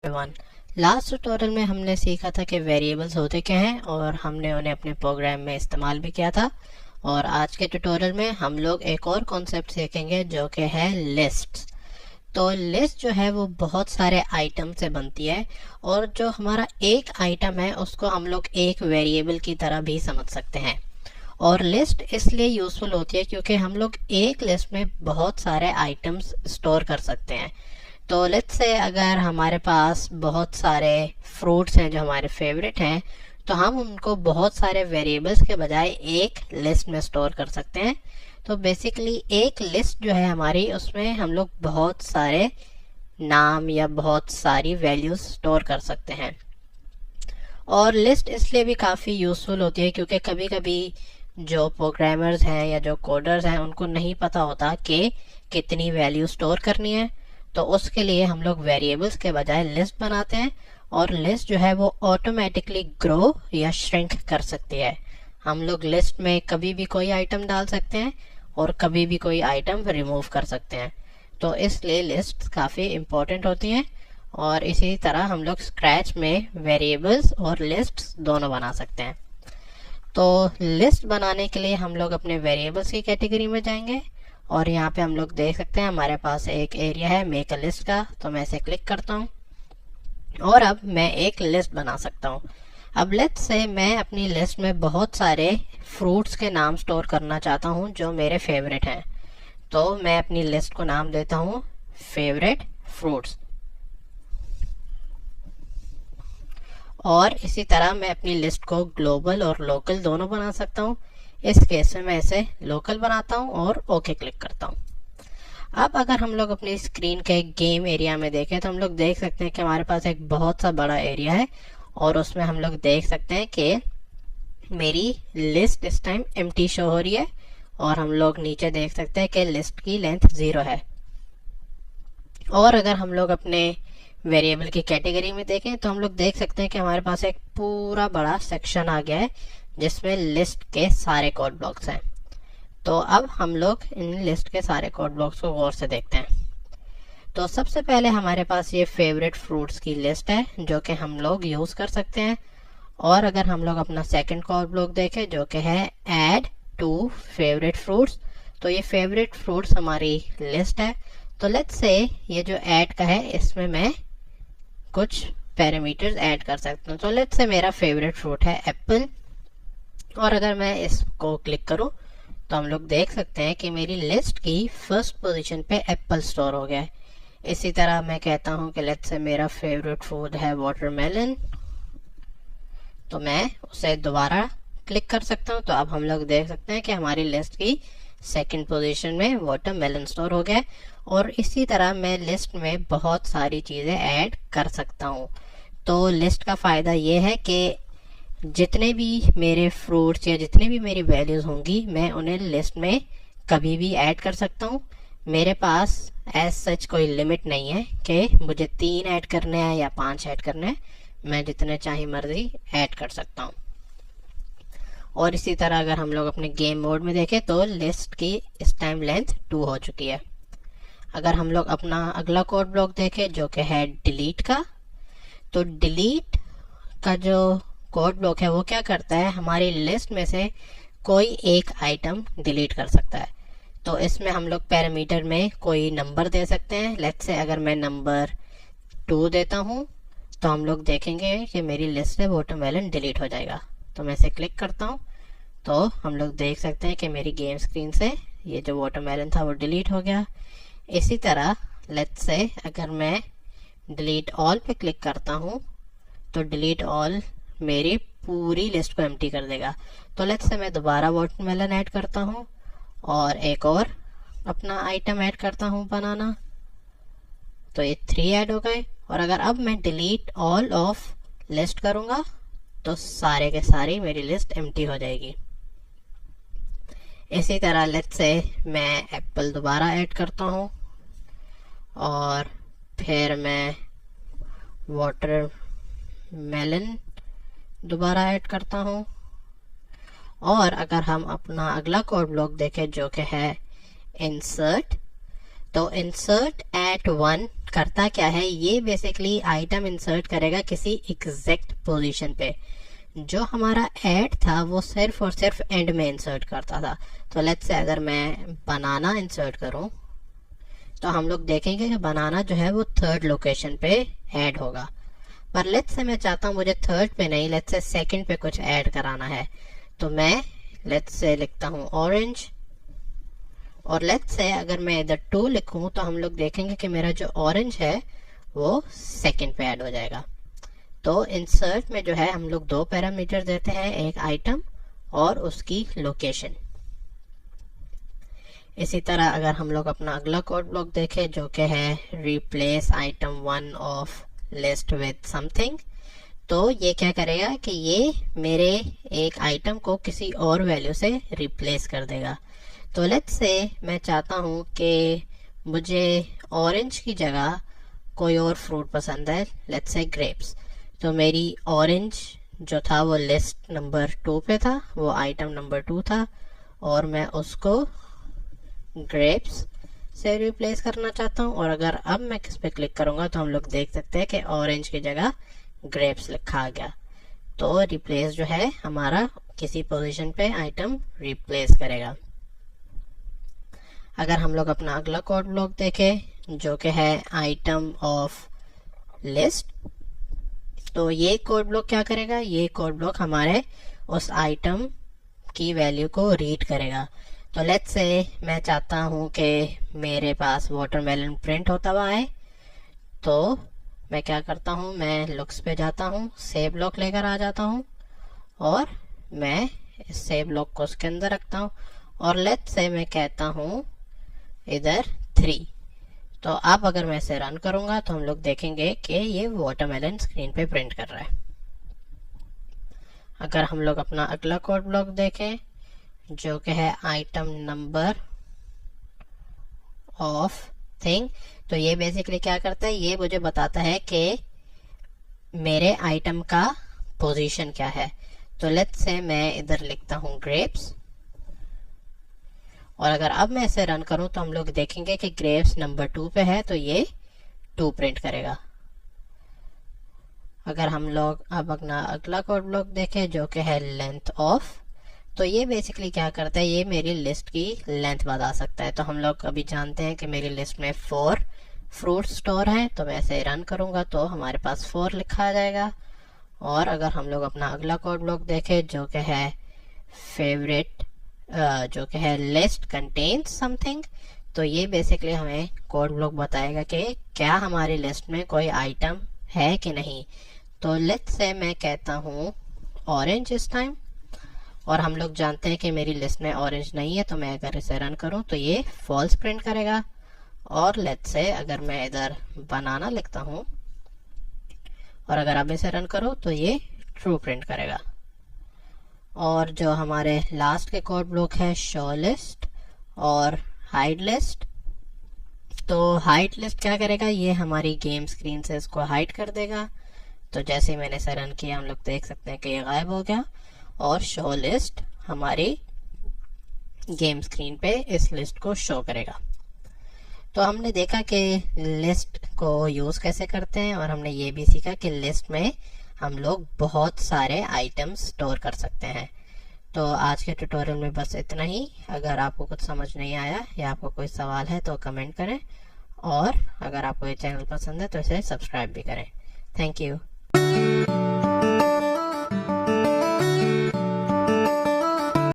Everyone, last tutorial में हमने सीखा था कि वेरिएबल्स होते क्या हैं और हमने उन्हें अपने प्रोग्राम में इस्तेमाल भी किया था। और आज के ट्यूटोरियल में हम लोग एक और कॉन्सेप्ट सीखेंगे जो कि है लिस्ट्स। तो लिस्ट जो है वो बहुत सारे आइटम से बनती है और जो हमारा एक आइटम है उसको हम लोग एक वेरिएबल की तरह भी समझ सकते हैं। और लिस्ट इसलिए यूज़फुल होती है क्योंकि हम लोग एक लिस्ट में बहुत सारे आइटम्स स्टोर कर सकते हैं। तो लेट्स से अगर हमारे पास बहुत सारे फ्रूट्स हैं जो हमारे फेवरेट हैं, तो हम उनको बहुत सारे वेरिएबल्स के बजाय एक लिस्ट में स्टोर कर सकते हैं। तो बेसिकली एक लिस्ट जो है हमारी, उसमें हम लोग बहुत सारे नाम या बहुत सारी वैल्यूज स्टोर कर सकते हैं। और लिस्ट इसलिए भी काफ़ी यूज़फुल होती है क्योंकि कभी कभी जो प्रोग्रामर्स हैं या जो कोडर्स हैं उनको नहीं पता होता कि कितनी वैल्यू स्टोर करनी है। तो उसके लिए हम लोग वेरिएबल्स के बजाय लिस्ट बनाते हैं और लिस्ट जो है वो ऑटोमेटिकली ग्रो या श्रिंक कर सकती है। हम लोग लिस्ट में कभी भी कोई आइटम डाल सकते हैं और कभी भी कोई आइटम रिमूव कर सकते हैं। तो इसलिए लिस्ट काफ़ी इम्पोर्टेंट होती हैं। और इसी तरह हम लोग स्क्रैच में वेरिएबल्स और लिस्ट्स दोनों बना सकते हैं। तो लिस्ट बनाने के लिए हम लोग अपने वेरिएबल्स की कैटेगरी में जाएंगे और यहाँ पे हम लोग देख सकते हैं हमारे पास एक एरिया है मेक अ लिस्ट का। तो मैं इसे क्लिक करता हूँ और अब मैं एक लिस्ट बना सकता हूँ। अब लेट्स से मैं अपनी लिस्ट में बहुत सारे फ्रूट्स के नाम स्टोर करना चाहता हूँ जो मेरे फेवरेट हैं। तो मैं अपनी लिस्ट को नाम देता हूँ फेवरेट फ्रूट्स। और इसी तरह मैं अपनी लिस्ट को ग्लोबल और लोकल दोनों बना सकता हूँ। इस केस में मैं इसे लोकल बनाता हूँ और ओके क्लिक करता हूँ। अब अगर हम लोग अपनी स्क्रीन के गेम एरिया में देखें तो हम लोग देख सकते हैं कि हमारे पास एक बहुत सा बड़ा एरिया है और उसमें हम लोग देख सकते हैं कि मेरी लिस्ट इस टाइम एम्प्टी शो हो रही है। और हम लोग नीचे देख सकते हैं कि लिस्ट की लेंथ 0 है। और अगर हम लोग अपने वेरिएबल की कैटेगरी में देखें तो हम लोग देख सकते हैं कि हमारे पास एक पूरा बड़ा सेक्शन आ गया है जिसमें लिस्ट के सारे कोड ब्लॉक्स हैं। तो अब हम लोग इन लिस्ट के सारे कोड ब्लॉक्स को गौर से देखते हैं। तो सबसे पहले हमारे पास ये फेवरेट फ्रूट्स की लिस्ट है जो कि हम लोग यूज़ कर सकते हैं। और अगर हम लोग अपना सेकंड कोड ब्लॉक देखें जो कि है ऐड टू फेवरेट फ्रूट्स, तो ये फेवरेट फ्रूट्स हमारी लिस्ट है। तो लेट्स से ये जो ऐड का है इसमें मैं कुछ पैरामीटर्स ऐड कर सकता हूँ। तो लेट्स से मेरा फेवरेट फ्रूट है एप्पल। और अगर मैं इसको क्लिक करूं तो हम लोग देख सकते हैं कि मेरी लिस्ट की फर्स्ट पोजीशन पे एप्पल स्टोर हो गया है। इसी तरह मैं कहता हूं कि लेट्स से मेरा फेवरेट फूड है वाटरमेलन, तो मैं उसे दोबारा क्लिक कर सकता हूं। तो अब हम लोग देख सकते हैं कि हमारी लिस्ट की सेकंड पोजीशन में वाटरमेलन स्टोर हो गया है। और इसी तरह मैं लिस्ट में बहुत सारी चीज़ें ऐड कर सकता हूँ। तो लिस्ट का फ़ायदा ये है कि जितने भी मेरे फ्रूट्स या जितने भी मेरी वैल्यूज़ होंगी मैं उन्हें लिस्ट में कभी भी ऐड कर सकता हूँ। मेरे पास एज सच कोई लिमिट नहीं है कि मुझे 3 ऐड करने हैं या 5 ऐड करने हैं। मैं जितने चाहे मर्जी ऐड कर सकता हूँ। और इसी तरह अगर हम लोग अपने गेम मोड में देखें तो लिस्ट की इस टाइम लेंथ 2 हो चुकी है। अगर हम लोग अपना अगला कोड ब्लॉक देखें जो कि है डिलीट का, तो डिलीट का जो कोड ब्लॉक है वो क्या करता है, हमारी लिस्ट में से कोई एक आइटम डिलीट कर सकता है। तो इसमें हम लोग पैरामीटर में कोई नंबर दे सकते हैं। लेट्स से अगर मैं नंबर 2 देता हूँ तो हम लोग देखेंगे कि मेरी लिस्ट से वाटरमेलन डिलीट हो जाएगा। तो मैं इसे क्लिक करता हूँ तो हम लोग देख सकते हैं कि मेरी गेम स्क्रीन से ये जो वाटरमेलन था वो डिलीट हो गया। इसी तरह लेट्स से अगर मैं डिलीट ऑल पे क्लिक करता हूँ तो डिलीट ऑल मेरी पूरी लिस्ट को एम्प्टी कर देगा। तो लेट्स से मैं दोबारा वाटरमेलन ऐड करता हूँ और एक और अपना आइटम ऐड करता हूँ बनाना, तो ये 3 ऐड हो गए। और अगर अब मैं डिलीट ऑल ऑफ लिस्ट करूँगा तो सारे के सारी मेरी लिस्ट एम्प्टी हो जाएगी। इसी तरह लेट्स से मैं एप्पल दोबारा ऐड करता हूँ और फिर मैं वाटरमेलन दोबारा ऐड करता हूँ। और अगर हम अपना अगला कोड ब्लॉक देखें जो कि है इंसर्ट, तो इंसर्ट एट 1 करता क्या है, ये बेसिकली आइटम इंसर्ट करेगा किसी एग्जैक्ट पोजीशन पे। जो हमारा ऐड था वो सिर्फ और सिर्फ एंड में इंसर्ट करता था। तो लेट्स से अगर मैं बनाना इंसर्ट करूं तो हम लोग देखेंगे कि बनाना जो है वो थर्ड लोकेशन पे ऐड होगा। पर लेट्स से मैं चाहता हूं मुझे थर्ड पे नहीं, लेट्स से सेकंड पे कुछ ऐड कराना है। तो मैं लेट्स से लिखता हूं ऑरेंज, और लेट्स से अगर मैं इधर 2 लिखूं तो हम लोग देखेंगे कि मेरा जो ऑरेंज है वो सेकंड पे ऐड हो जाएगा। तो इंसर्ट में जो है हम लोग 2 पैरामीटर देते हैं, एक आइटम और उसकी लोकेशन। इसी तरह अगर हम लोग अपना अगला कोड ब्लॉक देखें जो कि है replace item 1 of list with something, तो ये क्या करेगा कि ये मेरे एक आइटम को किसी और वैल्यू से रिप्लेस कर देगा। तो लेट्स से मैं चाहता हूं कि मुझे ऑरेंज की जगह कोई और फ्रूट पसंद है, लेट्स से ग्रेप्स। तो मेरी ऑरेंज जो था वो लिस्ट नंबर 2 पे था, वो आइटम नंबर 2 था, और मैं उसको ग्रेप्स से रिप्लेस करना चाहता हूँ। और अगर अब मैं किस पे क्लिक करूंगा तो हम लोग देख सकते हैं कि ऑरेंज की जगह ग्रेप्स लिखा आ गया। तो रिप्लेस जो है हमारा किसी पोजीशन पे आइटम रिप्लेस करेगा। अगर हम लोग अपना अगला कोड ब्लॉक देखें जो कि है आइटम ऑफ लिस्ट, तो ये कोड ब्लॉक क्या करेगा, ये कोड ब्लॉक हमारे उस आइटम की वैल्यू को रीड करेगा। तो लेट्स से मैं चाहता हूं कि मेरे पास वाटरमेलन प्रिंट होता हुआ है, तो मैं क्या करता हूं, मैं लुक्स पे जाता हूं, सेव ब्लॉक लेकर आ जाता हूं और मैं इस सेव ब्लॉक को उसके अंदर रखता हूं। और लेट्स से मैं कहता हूं इधर 3। तो अब अगर मैं इसे रन करूंगा तो हम लोग देखेंगे कि ये वाटरमेलन स्क्रीन पे प्रिंट कर रहा है। अगर हम लोग अपना अगला कोड ब्लॉक देखें जो कि है आइटम नंबर ऑफ थिंग, तो ये बेसिकली क्या करता है, ये मुझे बताता है कि मेरे आइटम का पोजीशन क्या है। तो लेट्स से मैं इधर लिखता हूं ग्रेप्स, और अगर अब मैं इसे रन करूं तो हम लोग देखेंगे कि ग्रेप्स नंबर 2 पे है, तो ये 2 प्रिंट करेगा। अगर हम लोग अब अपना अगला कोड ब्लॉक देखें जो कि है लेंथ ऑफ, तो ये बेसिकली क्या करता है, ये मेरी लिस्ट की लेंथ बता सकता है। तो हम लोग अभी जानते हैं कि मेरी लिस्ट में 4 फ्रूट स्टोर हैं, तो मैं इसे रन करूंगा तो हमारे पास 4 लिखा आ जाएगा। और अगर हम लोग अपना अगला कोड ब्लॉक देखें जो कि है फेवरेट जो कि है लिस्ट कंटेन्स समथिंग, तो ये बेसिकली हमें कोड ब्लॉक बताएगा कि क्या हमारी लिस्ट में कोई आइटम है कि नहीं। तो लेट्स से मैं कहता हूँ ऑरेंज इस टाइम, और हम लोग जानते हैं कि मेरी लिस्ट में ऑरेंज नहीं है, तो मैं अगर इसे रन करूं तो ये फॉल्स प्रिंट करेगा। और लेट्स से अगर मैं इधर बनाना लिखता हूं और अगर अब इसे रन करूं तो ये ट्रू प्रिंट करेगा। और जो हमारे लास्ट के कोड ब्लॉक है शो लिस्ट और हाइड लिस्ट, तो हाइड लिस्ट क्या करेगा, ये हमारी गेम स्क्रीन से इसको हाइड कर देगा। तो जैसे ही मैंने इसे रन किया हम लोग देख सकते हैं कि ये गायब हो गया, और शो लिस्ट हमारी गेम स्क्रीन पे इस लिस्ट को शो करेगा। तो हमने देखा कि लिस्ट को यूज कैसे करते हैं, और हमने ये भी सीखा कि लिस्ट में हम लोग बहुत सारे आइटम्स स्टोर कर सकते हैं। तो आज के ट्यूटोरियल में बस इतना ही। अगर आपको कुछ समझ नहीं आया या आपको कोई सवाल है तो कमेंट करें, और अगर आपको ये चैनल पसंद है तो इसे सब्सक्राइब भी करें। Thank you.